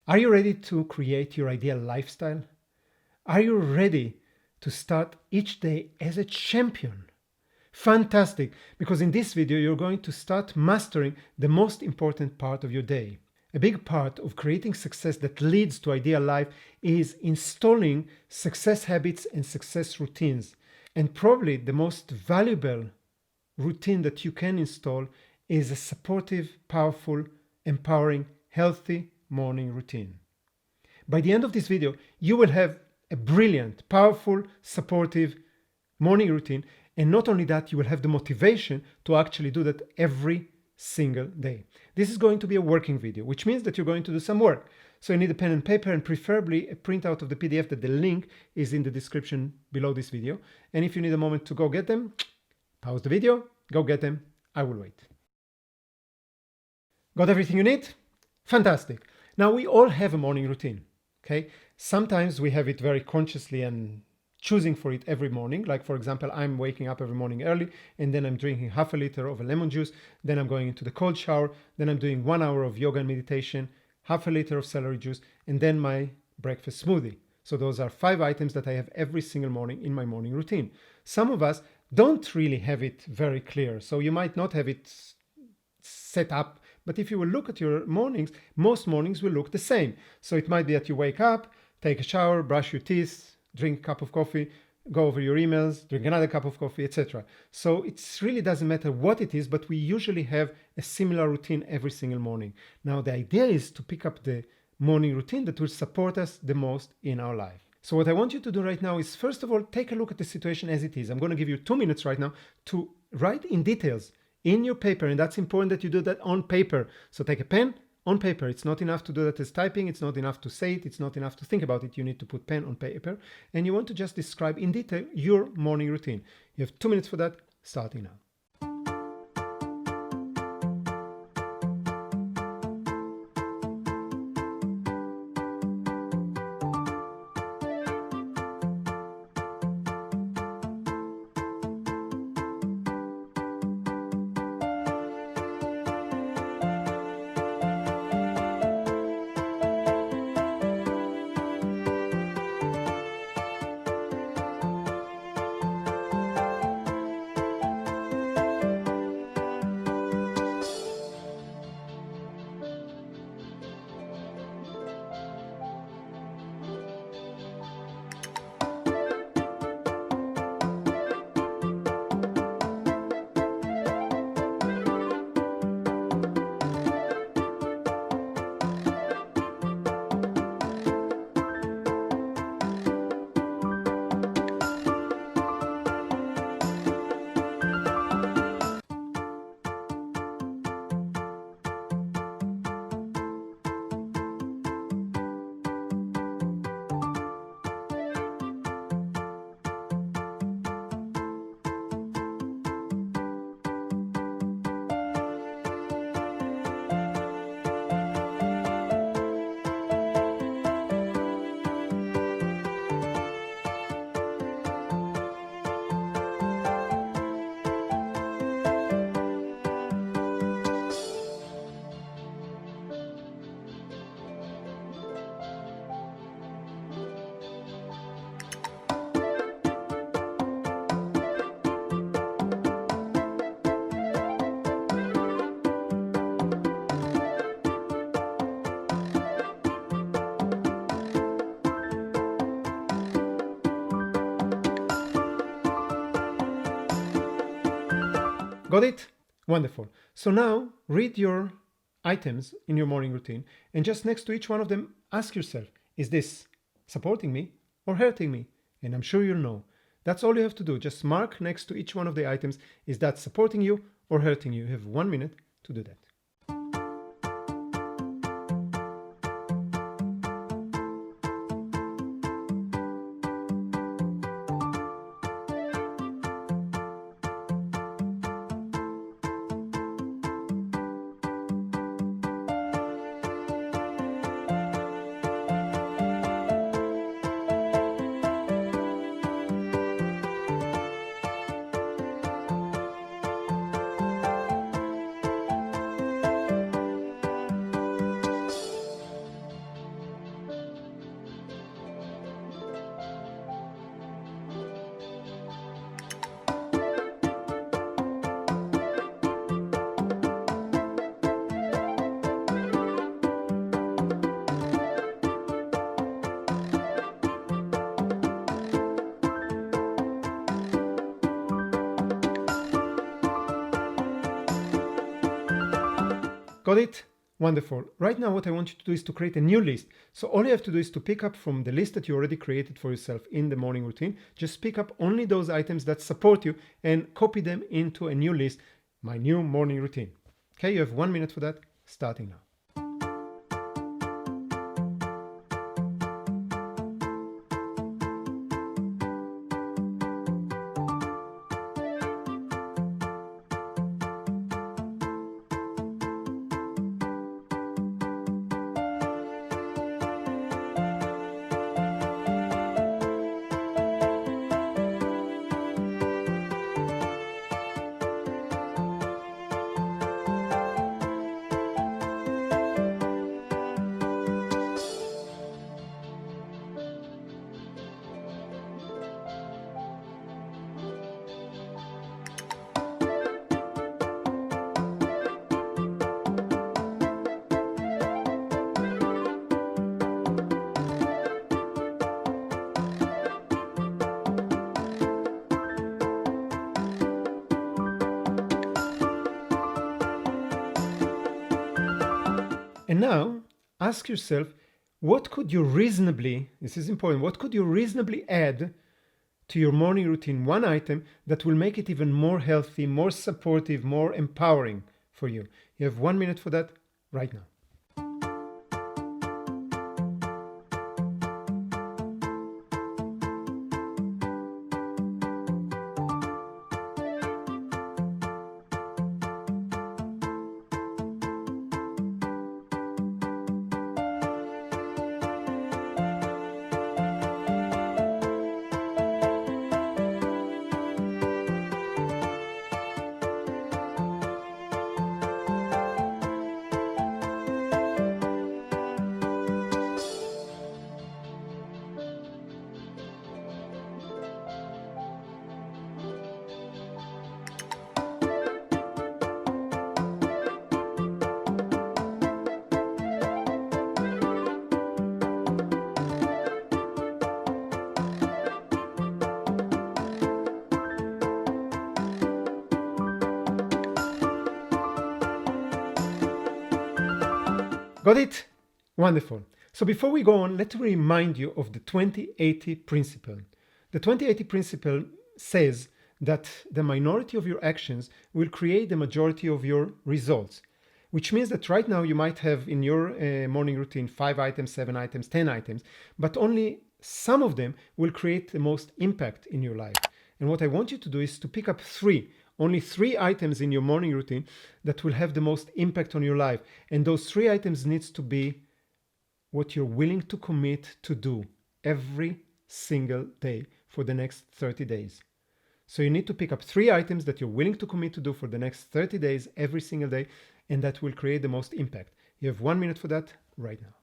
Are you ready to create your ideal lifestyle? Are you ready to start each day as a champion? Fantastic, because in this video you're going to start mastering the most important part of your day. A big part of creating success that leads to ideal life is installing success habits and success routines. And probably the most valuable routine that you can install is a supportive, powerful, empowering, healthy morning routine. By the end of this video, you will have a brilliant, powerful, supportive morning routine. And not only that, you will have the motivation to actually do that every single day. This is going to be a working video, which means that you're going to do some work. So you need a pen and paper and preferably a printout of the PDF that the link is in the description below this video. And if you need a moment to go get them, pause the video, go get them. I will wait. Got everything you need? Fantastic. Now we all have a morning routine, okay? Sometimes we have it very consciously and choosing for it every morning. Like for example, I'm waking up every morning early and then I'm drinking half a liter of a lemon juice. Then I'm going into the cold shower. Then I'm doing 1 hour of yoga and meditation, half a liter of celery juice, and then my breakfast smoothie. So those are 5 items that I have every single morning in my morning routine. Some of us don't really have it very clear. So you might not have it set up, but if you will look at your mornings, most mornings will look the same. So it might be that you wake up, take a shower, brush your teeth, drink a cup of coffee, go over your emails, drink another cup of coffee, etc. So it really doesn't matter what it is, but we usually have a similar routine every single morning. Now, the idea is to pick up the morning routine that will support us the most in our life. So what I want you to do right now is, first of all, take a look at the situation as it is. I'm going to give you 2 minutes right now to write in details in your paper, and that's important that you do that on paper. So take a pen, on paper. It's not enough to do that as typing. It's not enough to say it. It's not enough to think about it. You need to put pen on paper and you want to just describe in detail your morning routine. You have 2 minutes for that, starting now. Got it? Wonderful. So now read your items in your morning routine and just next to each one of them, ask yourself, is this supporting me or hurting me? And I'm sure you'll know. That's all you have to do. Just mark next to each one of the items, is that supporting you or hurting you? You have 1 minute to do that. Got it? Wonderful. Right now, what I want you to do is to create a new list. So all you have to do is to pick up from the list that you already created for yourself in the morning routine. Just pick up only those items that support you and copy them into a new list, my new morning routine. Okay, you have 1 minute for that, starting now. And now ask yourself, what could you reasonably, this is important, what could you reasonably add to your morning routine, one item that will make it even more healthy, more supportive, more empowering for you? You have 1 minute for that right now. Got it? Wonderful. So before we go on, let me remind you of the 20-80 principle. The 20-80 principle says that the minority of your actions will create the majority of your results, which means that right now you might have in your morning routine 5 items, 7 items, 10 items, but only some of them will create the most impact in your life. And what I want you to do is to pick up only 3 items in your morning routine that will have the most impact on your life. And those 3 items needs to be what you're willing to commit to do every single day for the next 30 days. So you need to pick up 3 items that you're willing to commit to do for the next 30 days, every single day, and that will create the most impact. You have 1 minute for that right now.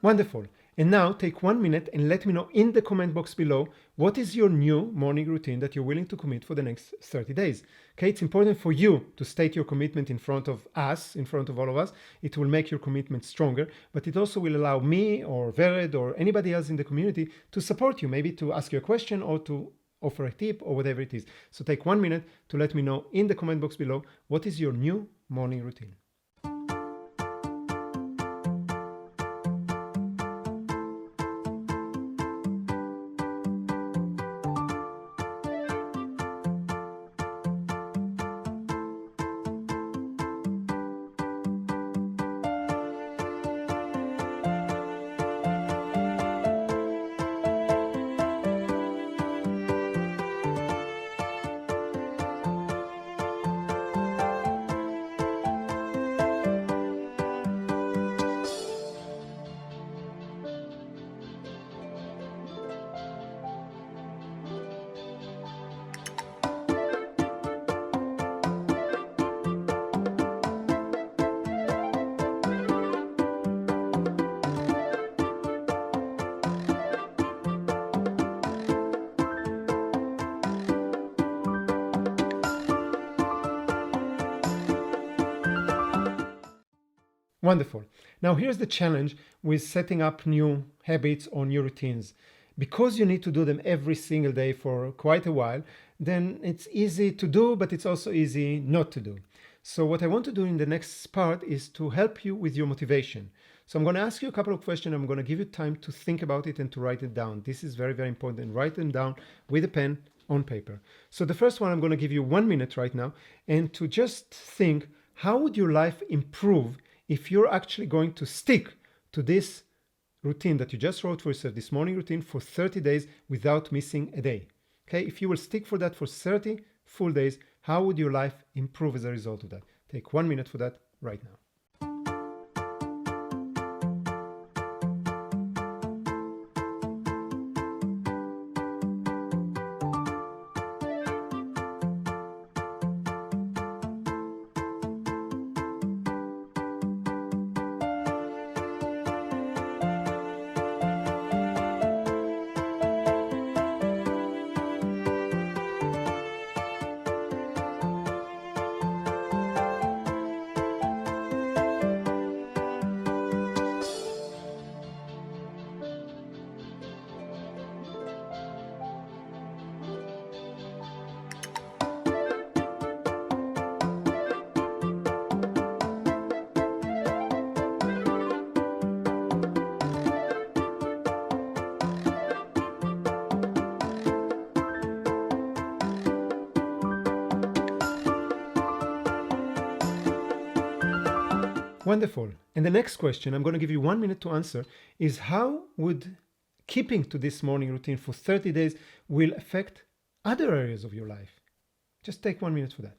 Wonderful. And now take 1 minute and let me know in the comment box below, what is your new morning routine that you're willing to commit for the next 30 days? Okay, it's important for you to state your commitment in front of us, in front of all of us. It will make your commitment stronger, but it also will allow me or Vered or anybody else in the community to support you, maybe to ask you a question or to offer a tip or whatever it is. So take 1 minute to let me know in the comment box below, what is your new morning routine? Wonderful. Now, here's the challenge with setting up new habits or new routines. Because you need to do them every single day for quite a while, then it's easy to do, but it's also easy not to do. So, what I want to do in the next part is to help you with your motivation. So, I'm going to ask you a couple of questions. I'm going to give you time to think about it and to write it down. This is very, very important. Write them down with a pen on paper. So, the first one, I'm going to give you 1 minute right now and to just think, how would your life improve if you're actually going to stick to this routine that you just wrote for yourself, this morning routine, for 30 days without missing a day? Okay, if you will stick for that for 30 full days, how would your life improve as a result of that? Take 1 minute for that right now. Wonderful. And the next question, I'm going to give you 1 minute to answer, is how would keeping to this morning routine for 30 days will affect other areas of your life? Just take 1 minute for that.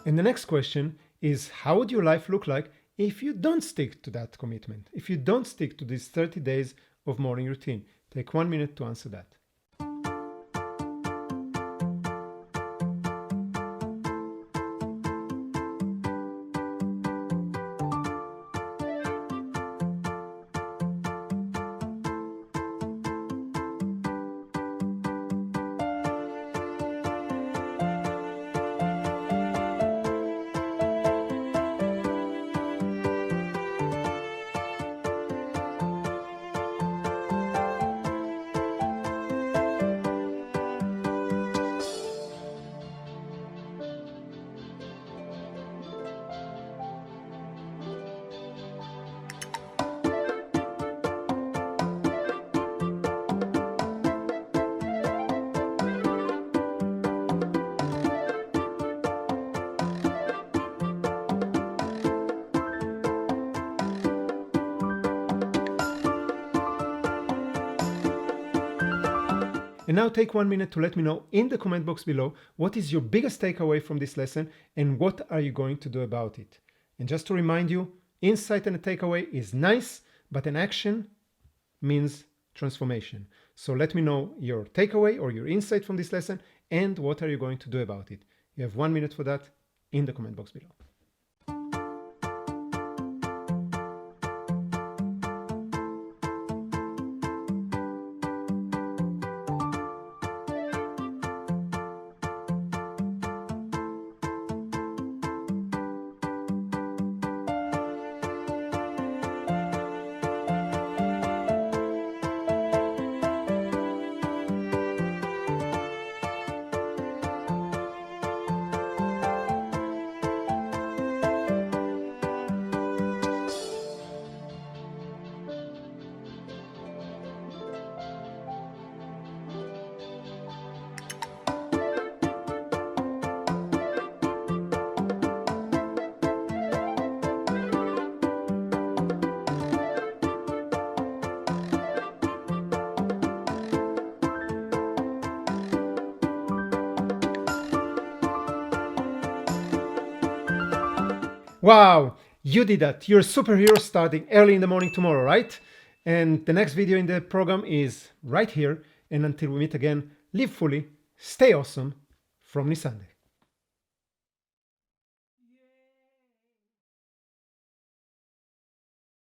And the next question is, how would your life look like if you don't stick to that commitment? If you don't stick to these 30 days of morning routine? Take 1 minute to answer that. And now take 1 minute to let me know in the comment box below what is your biggest takeaway from this lesson and what are you going to do about it. And just to remind you, insight and a takeaway is nice, but an action means transformation. So let me know your takeaway or your insight from this lesson and what are you going to do about it. You have 1 minute for that in the comment box below. Wow, you did that. You're a superhero starting early in the morning tomorrow, right? And the next video in the program is right here. And until we meet again, live fully, stay awesome from Nisandeh.